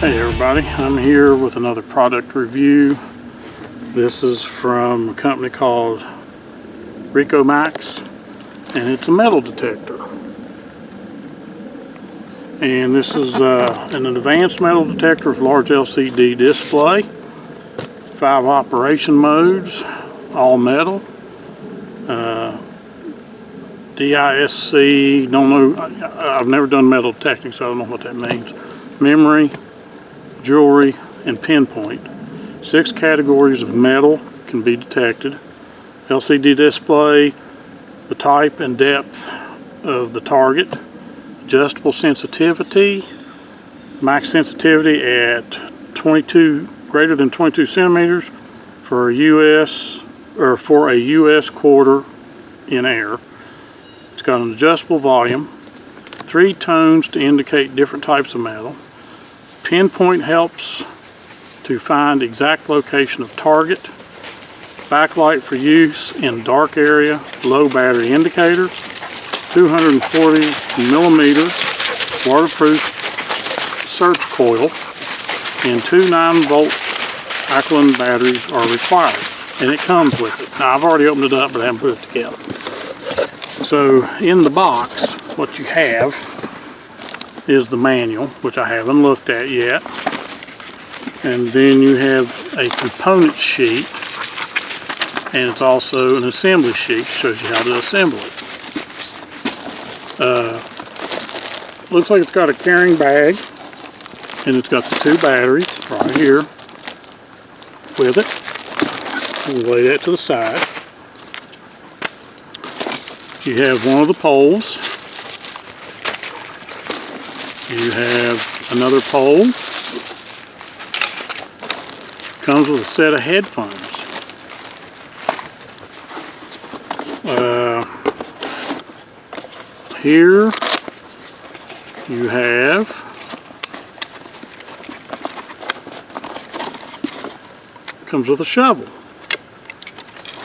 Hey everybody, I'm here with another product review. This is from a company called Ricomax, and it's a metal detector. And this is an advanced metal detector with large LCD display, 5 operation modes, all metal. DISC, don't know, I've never done metal detecting, so I don't know what that means. Memory, jewelry, and pinpoint. 6 categories of metal can be detected. LCD display, the type and depth of the target, adjustable sensitivity, max sensitivity at greater than 22 centimeters for a US quarter in air. It's got an adjustable volume, 3 tones to indicate different types of metal. Pinpoint helps to find exact location of target. Backlight for use in dark area, low battery indicators. 240 millimeter waterproof search coil, and 2 9-volt alkaline batteries are required, and it comes with it. Now I've already opened it up, but I haven't put it together. So in the box, what you have is the manual, which I haven't looked at yet, and then you have a component sheet, and it's also an assembly sheet, shows you how to assemble it. Looks like it's got a carrying bag, and it's got the 2 batteries right here with it. We'll lay that to the side. You have one of the poles. You have another pole. Comes with a set of headphones. Here you have comes with a shovel.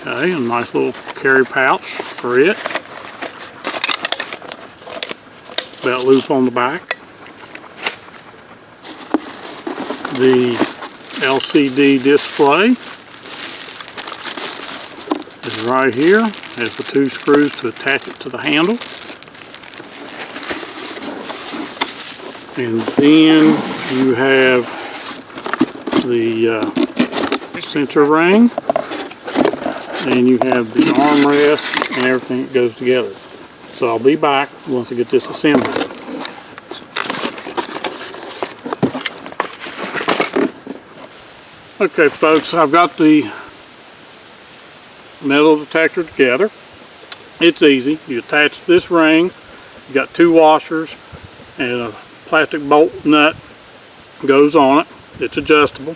Okay, a nice little carry pouch for it. Belt loop on the back. The LCD display is right here. Has the 2 screws to attach it to the handle. And then you have the sensor ring, and you have the armrest and everything that goes together. So I'll be back once I get this assembled. Okay folks, I've got the metal detector together. It's easy. You attach this ring, you got 2 washers, and a plastic bolt nut goes on it. It's adjustable.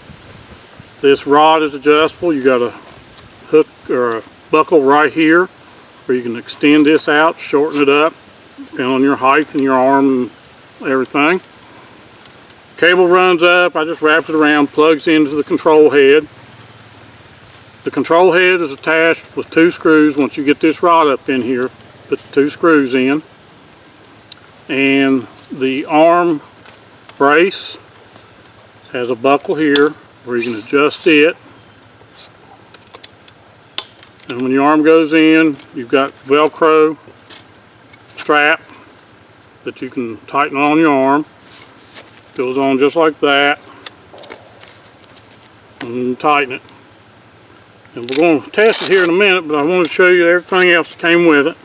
This rod is adjustable. You got a hook or a buckle right here where you can extend this out, shorten it up, depending on your height and your arm and everything. Cable runs up, I just wrap it around, plugs into the control head. The control head is attached with 2 screws. Once you get this rod up in here, put the 2 screws in. And the arm brace has a buckle here where you can adjust it. And when your arm goes in, you've got Velcro strap that you can tighten on your arm. Goes on just like that. And you tighten it. And we're going to test it here in a minute, but I want to show you everything else that came with it.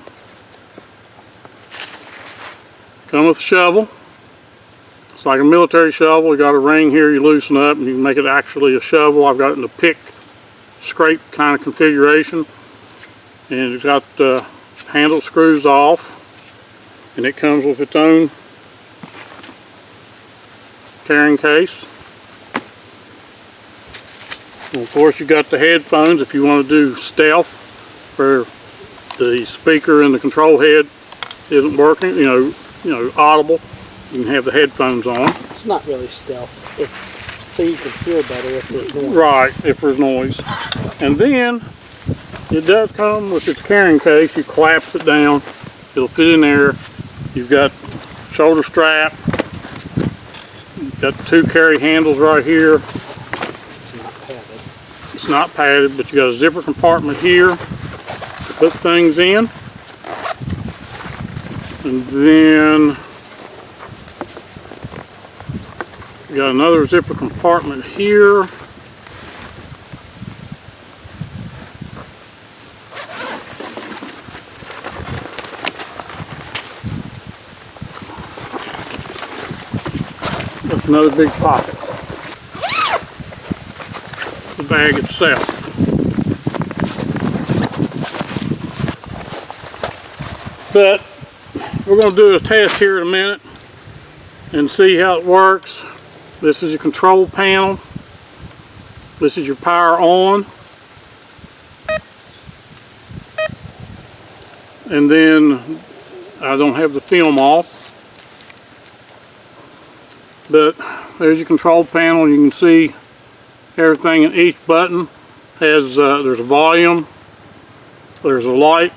Come with a shovel. It's like a military shovel. You got a ring here you loosen up and you can make it actually a shovel. I've got it in a pick, scrape kind of configuration. And it's got the handle screws off. And it comes with its own carrying case. And of course you got the headphones if you want to do stealth, where the speaker in the control head isn't working, you know, audible. You can have the headphones on. It's not really stealth. It's so you can feel better if there's noise. Right, if there's noise. And then it does come with its carrying case. You collapse it down. It'll fit in there. You've got shoulder strap, Got 2 carry handles right here. It's not padded. It's not padded, but you got a zipper compartment here to put things in. And then you got another zipper compartment here. That's another big pocket. The bag itself. But we're going to do a test here in a minute and see how it works. This is your control panel. This is your power on. And then I don't have the film off. But there's your control panel. You can see everything in each button has, there's a volume, there's a light.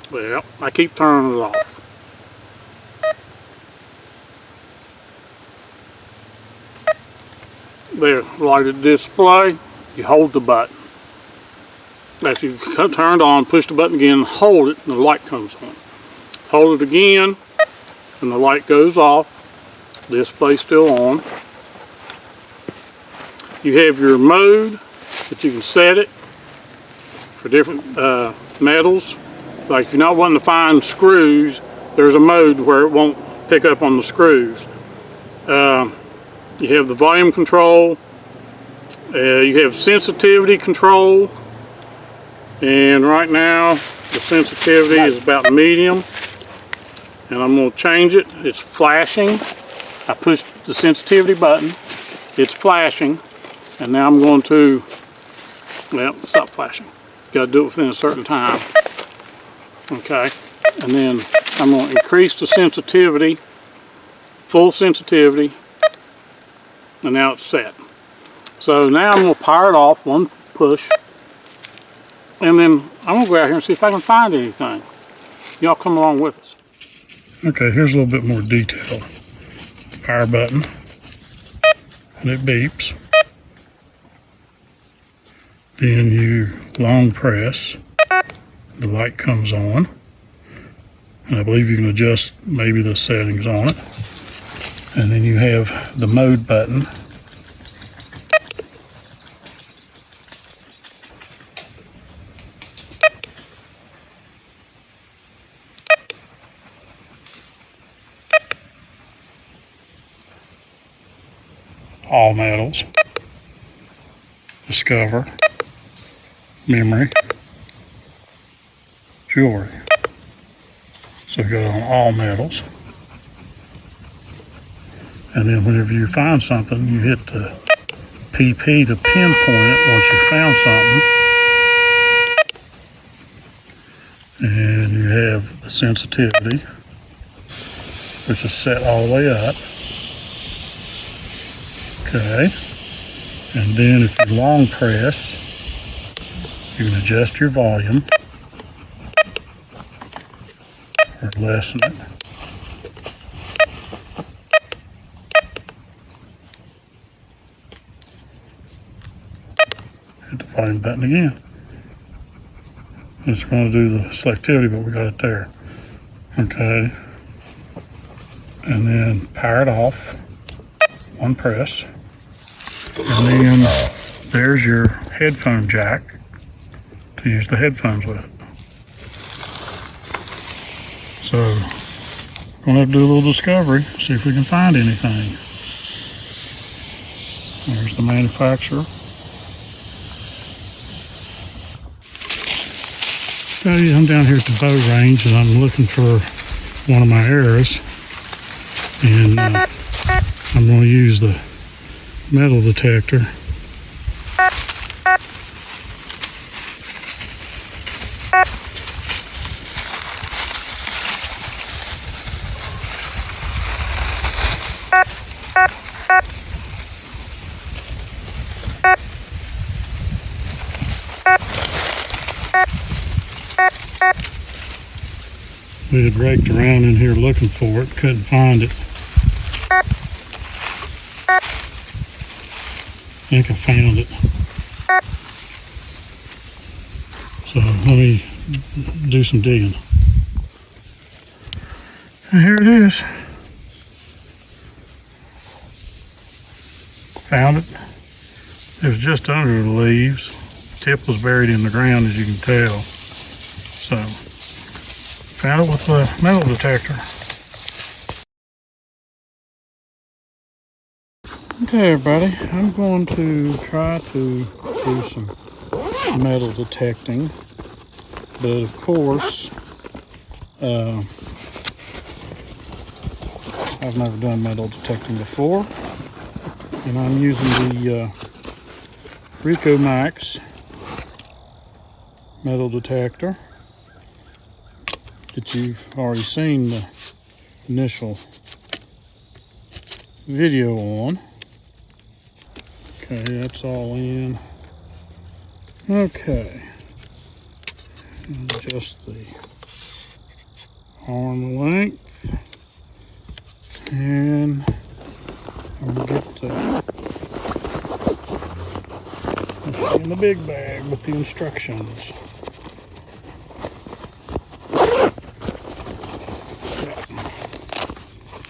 Well, I keep turning it off. There, lighted display, you hold the button. After you've turned on, push the button again, hold it, and the light comes on. Hold it again, and the light goes off. Display's still on. You have your mode that you can set it for different metals. Like if you're not wanting to find screws, there's a mode where it won't pick up on the screws. You have the volume control. You have sensitivity control. And right now the sensitivity is about medium. And I'm going to change it. It's flashing. I pushed the sensitivity button. It's flashing. And now I'm going to, well, stop flashing. Got to do it within a certain time. Okay. And then I'm going to increase the sensitivity, full sensitivity. And now it's set. So now I'm going to power it off, one push. And then I'm going to go out here and see if I can find anything. Y'all come along with us. Okay, here's a little bit more detail. Power button. And it beeps. Then you long press. The light comes on. And I believe you can adjust maybe the settings on it. And then you have the mode button. All metals, discover, memory, jewelry. So you go on all metals. And then whenever you find something, you hit the PP to pinpoint it once you found something. And you have the sensitivity, which is set all the way up. Okay, and then if you long press, you can adjust your volume or lessen it. Hit the volume button again. It's going to do the selectivity, but we got it there. Okay, and then power it off, one press. And then there's your headphone jack to use the headphones with it. So, gonna have to do a little discovery, see if we can find anything. There's the manufacturer. I'm down here at the bow range and I'm looking for one of my arrows. And I'm going to use the metal detector. had raked around in here looking for it, couldn't find it. I think I found it. So let me do some digging. And here it is. Found it. It was just under the leaves. Tip was buried in the ground, as you can tell. So, found it with the metal detector. Okay, everybody, I'm going to try to do some metal detecting, but of course, I've never done metal detecting before, and I'm using the Ricomax metal detector that you've already seen the initial video on. Okay, that's all in. Okay, adjust the arm length, and I'm gonna get in the big bag with the instructions.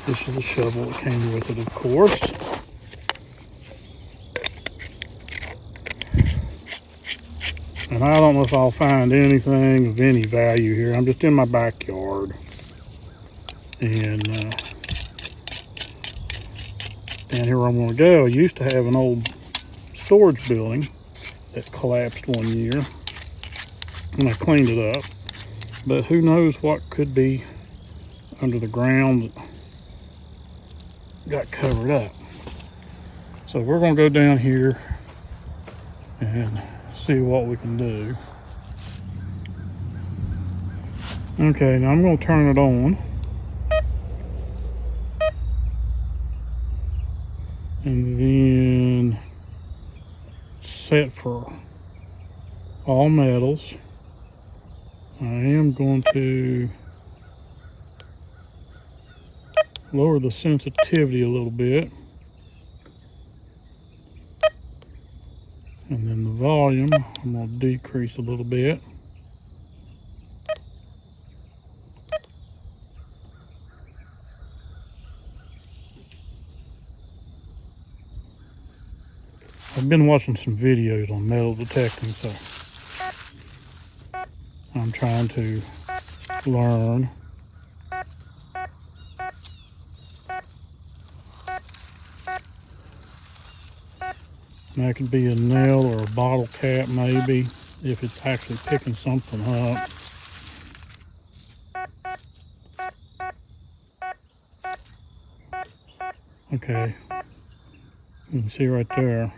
This is the shovel that came with it, of course. And I don't know if I'll find anything of any value here. I'm just in my backyard. And down here where I'm going to go, I used to have an old storage building that collapsed one year. And I cleaned it up. But who knows what could be under the ground that got covered up. So we're going to go down here and see what we can do. Okay, now I'm going to turn it on. And then set for all metals. I am going to lower the sensitivity a little bit. And then the volume, I'm going to decrease a little bit. I've been watching some videos on metal detecting, so I'm trying to learn. And that could be a nail or a bottle cap maybe, if it's actually picking something up. Okay, you can see right there.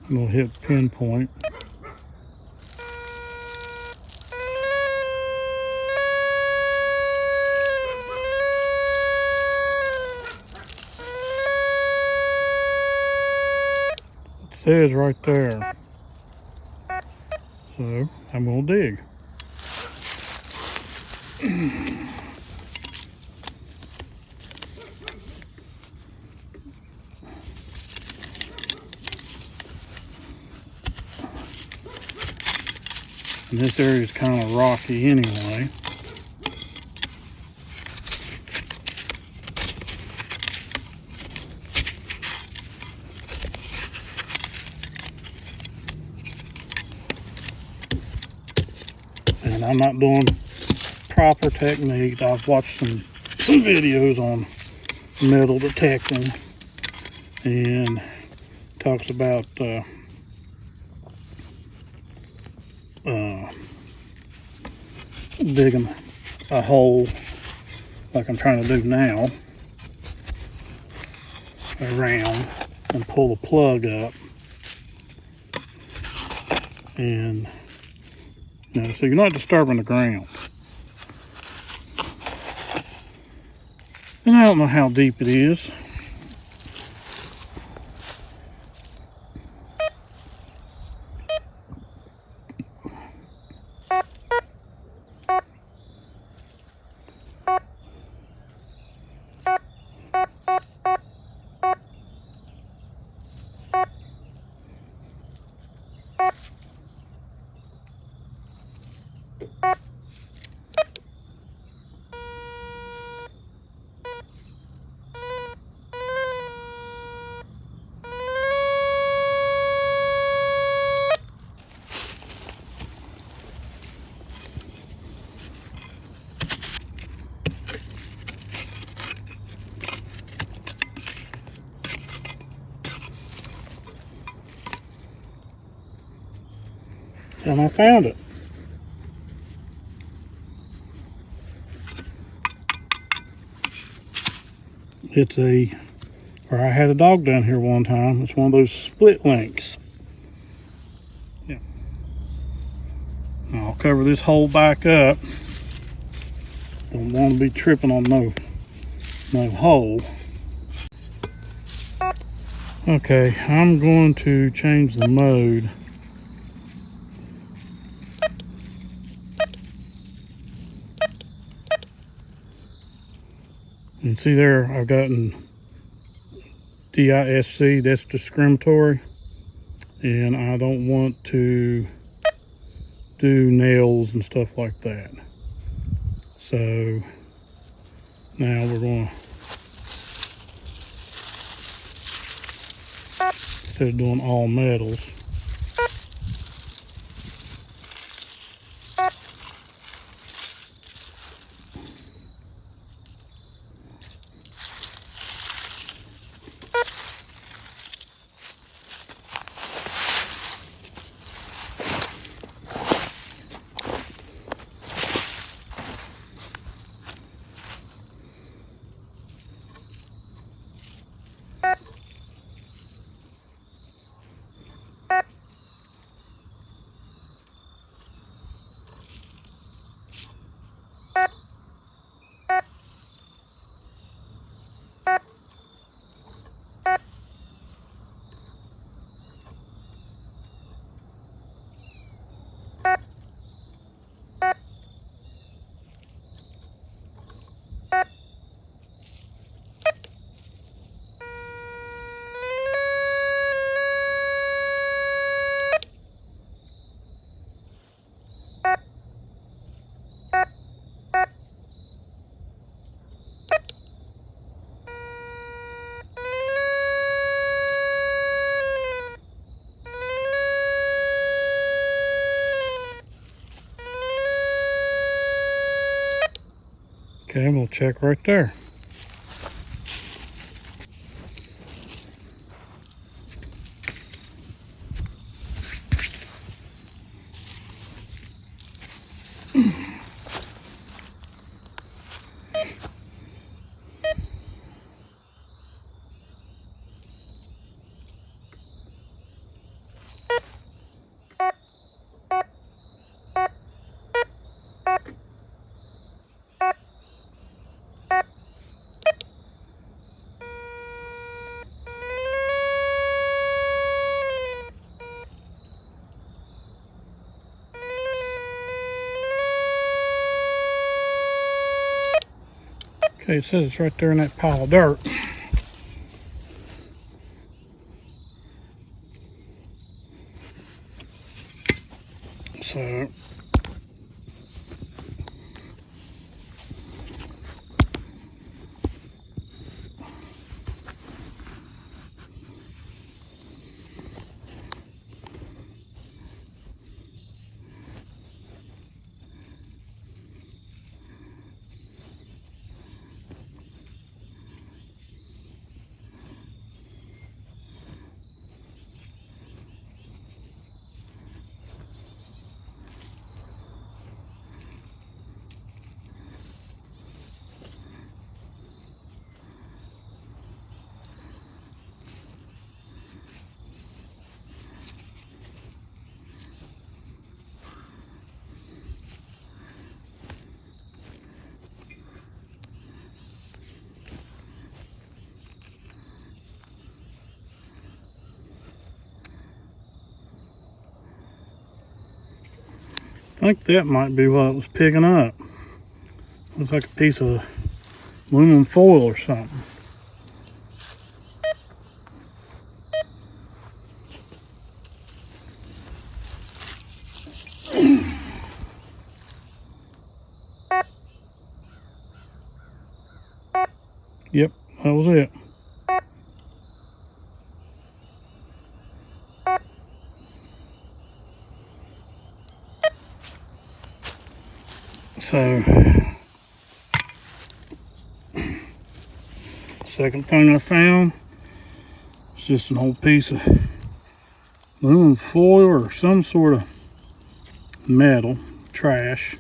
I'm going to hit pinpoint. It says right there. So I'm going to dig. And this area is kind of rocky anyway. And I'm not doing proper technique. I've watched some videos on metal detecting, and talks about digging a hole like I'm trying to do now around and pull the plug up. And so you're not disturbing the ground. And I don't know how deep it is. And I found it. I had a dog down here one time. It's one of those split links. Yeah. I'll cover this hole back up. Don't want to be tripping on no hole. Okay, I'm going to change the mode. And see there, I've gotten DISC, that's discriminatory. And I don't want to do nails and stuff like that. So now we're going to, instead of doing all metals, okay, we'll check right there. Okay, it says it's right there in that pile of dirt. So think that might be what it was picking up. Looks like a piece of aluminum foil or something. Yep, that was it. So, second thing I found is just an old piece of aluminum foil or some sort of metal trash.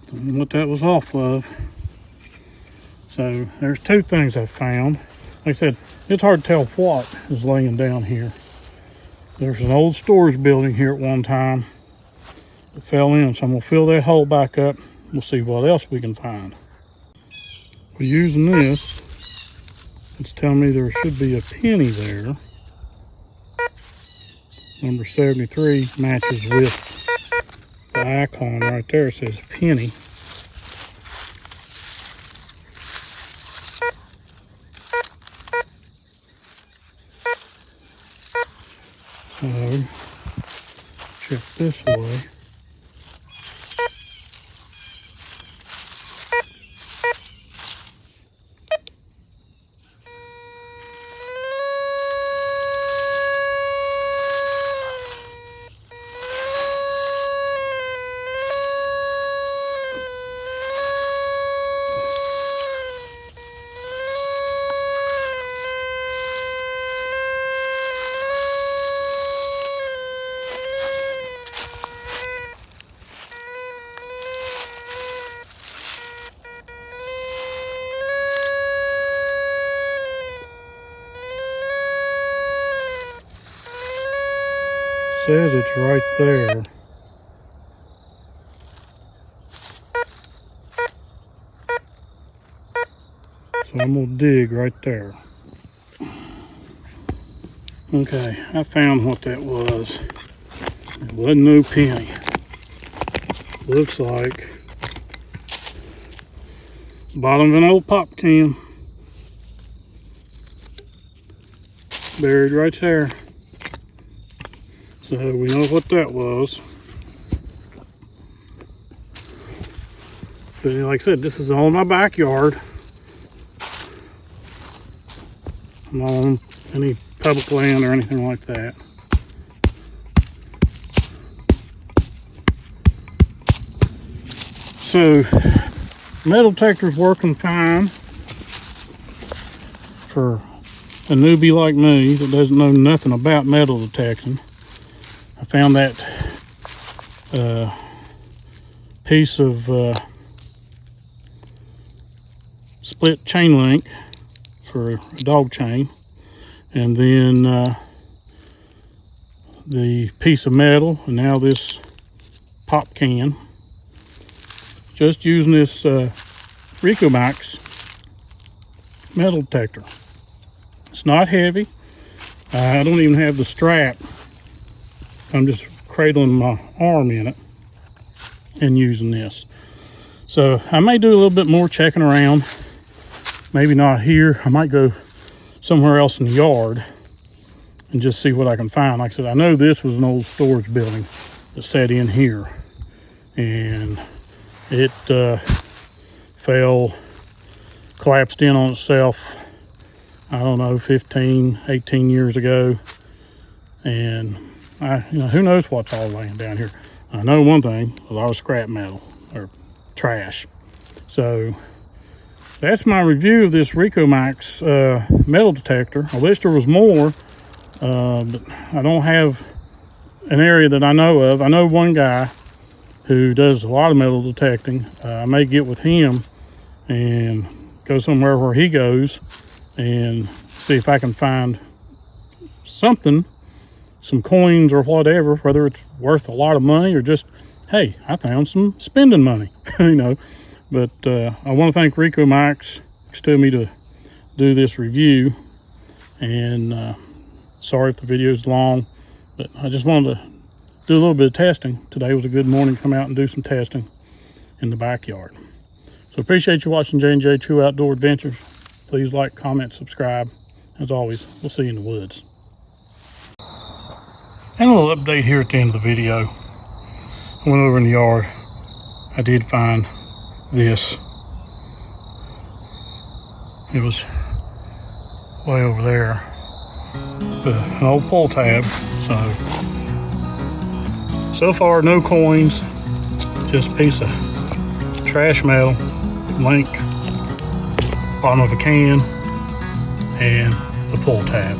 Don't know what that was off of. So there's two things I found. Like I said, it's hard to tell what is laying down here. There's an old storage building here at one time that fell in, so I'm gonna fill that hole back up. We'll see what else we can find. We're using this. It's telling me there should be a penny there. Number 73 matches with the icon right there. It says penny. So, check this way. Says it's right there. So I'm gonna dig right there. Okay, I found what that was. It wasn't no penny. Looks like bottom of an old pop can. Buried right there. So we know what that was. But like I said, this is all in my backyard. I'm not on any public land or anything like that. So metal detector's working fine for a newbie like me that doesn't know nothing about metal detecting. I found that piece of split chain link for a dog chain, and then the piece of metal, and now this pop can. Just using this Ricomax metal detector. It's not heavy. I don't even have the strap. I'm just cradling my arm in it and using this. So I may do a little bit more checking around. Maybe not here. I might go somewhere else in the yard and just see what I can find. Like I said, I know this was an old storage building that sat in here, and it collapsed in on itself, I don't know, 15, 18 years ago. And who knows what's all laying down here. I know one thing, a lot of scrap metal or trash. So that's my review of this Ricomax metal detector. I wish there was more, but I don't have an area that I know of. I know one guy who does a lot of metal detecting. I may get with him and go somewhere where he goes and see if I can find something, some coins or whatever, whether it's worth a lot of money or just, hey, I found some spending money, But I want to thank Ricomax for telling me to do this review. And sorry if the video is long. But I just wanted to do a little bit of testing. Today was a good morning to come out and do some testing in the backyard. So appreciate you watching J&J True Outdoor Adventures. Please like, comment, subscribe. As always, we'll see you in the woods. And a little update here at the end of the video. I went over in the yard. I did find this. It was way over there. An old pull tab. So far no coins, just a piece of trash metal, link, bottom of a can, and the pull tab.